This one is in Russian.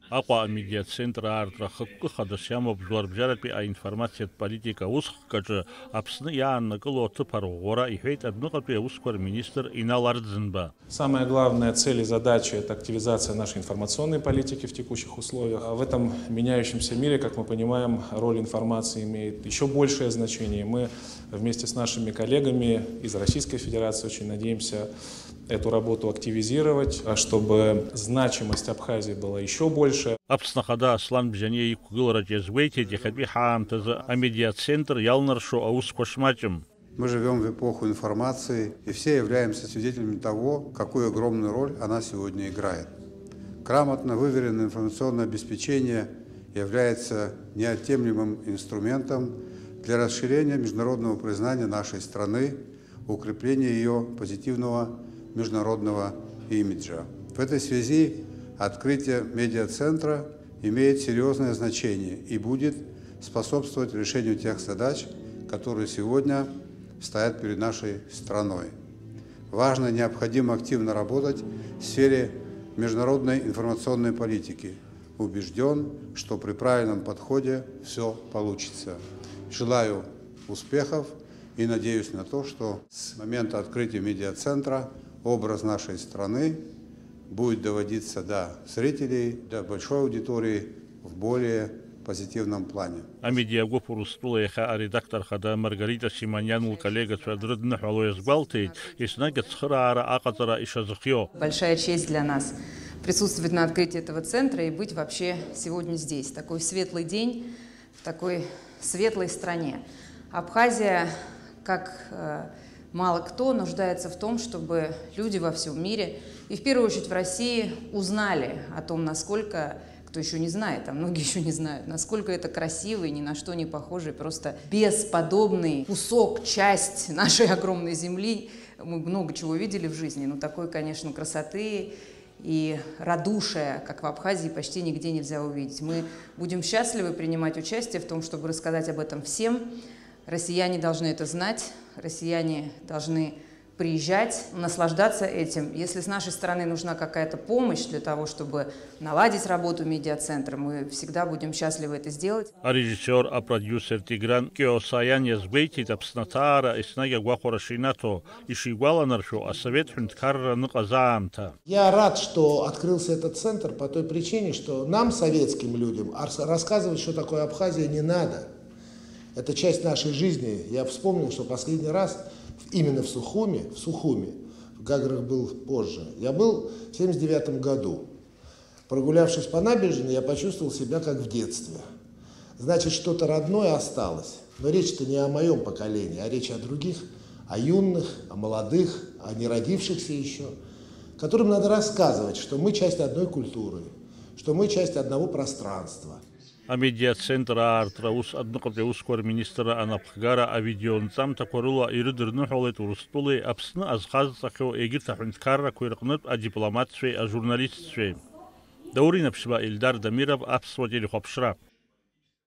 Аҟәа амедиацентр аартра хықәкы хадас иамоуп жәларбжьаратәи аинформациатә политика усхкаҿы Аԥсны иааннакыло аҭыԥ арӷәӷәара, иҳәеит Адәныҟатәи аусқәа рминистр Инал Арӡынба. Самая главная цель и задача – это активизация нашей информационной политики в текущих условиях. А в этом меняющемся мире, как мы понимаем, роль информации имеет еще большее значение. Мы вместе с нашими коллегами из Российской Федерации очень надеемся эту работу активизировать, чтобы значимость Абхазии была еще больше. Аԥснахада Аслан Бжьане иқәгылараҿ иазгәеиҭеит иахьатәи ҳаамҭазы амедиацентр иалнаршо аусқәа шмаҷым. Мы живем в эпоху информации, и все являемся свидетелями того, какую огромную роль она сегодня играет. Грамотно выверенное информационное обеспечение является неотъемлемым инструментом для расширения международного признания нашей страны, укрепления ее позитивного международного имиджа. В этой связи открытие медиацентра имеет серьезное значение и будет способствовать решению тех задач, которые сегодня стоят перед нашей страной. Важно и необходимо активно работать в сфере международной информационной политики. Убежден, что при правильном подходе все получится. Желаю успехов и надеюсь на то, что с момента открытия медиацентра образ нашей страны будет доводиться до зрителей, до большой аудитории в более позитивном плане. Амедиагоп Урыстулаиха редактор хада Маргарита Симоньян коллега Федридна Халоязгвалтейт и снага цхраара аҟаҵара ишазыхио. Большая честь для нас присутствовать на открытии этого центра и быть вообще сегодня здесь. Такой светлый день в такой светлой стране. Абхазия, как мало кто, нуждается в том, чтобы люди во всем мире, и в первую очередь в России, узнали о том, насколько, кто еще не знает, а многие еще не знают, насколько это красивый, ни на что не похожий, просто бесподобный кусок, часть нашей огромной земли. Мы много чего видели в жизни, но такой, конечно, красоты и радушия, как в Абхазии, почти нигде нельзя увидеть. Мы будем счастливы принимать участие в том, чтобы рассказать об этом всем. Россияне должны это знать, россияне должны приезжать, наслаждаться этим. Если с нашей стороны нужна какая-то помощь для того, чтобы наладить работу медиацентра, мы всегда будем счастливы это сделать. А режиссер, а продюсер Тигран Киосаян yazgveitit Аԥснаҭаара еснагь агәахәара шинаҭо, ишигәаланаршәо асовет ҳәынҭқарра ныҟазаамҭа. Я рад, что открылся этот центр по той причине, что нам, советским людям, рассказывать, что такое Абхазия, не надо. Это часть нашей жизни. Я вспомнил, что последний раз именно в Сухуми, в Гаграх был позже, я был в 1979 году. Прогулявшись по набережной, я почувствовал себя как в детстве. Значит, что-то родное осталось. Но речь-то не о моем поколении, а речь о других, о юных, о молодых, о не родившихся еще, которым надо рассказывать, что мы часть одной культуры, что мы часть одного пространства. Амедиацентр аартра ус Адәныҟатәи аусқәа рминистрра анаԥхгара авидеонҵамҭақәа рыла ирыдырныҳәалеит Урыстәылеи Аԥсны азхазҵахьоу егьырҭ аҳәынҭқаррақәа ирҟнытә адипломатцәеи ажурналистцәеи. Даурин Аԥшьба, Ильдар Дамиров, Аԥсуа телехәаԥшра.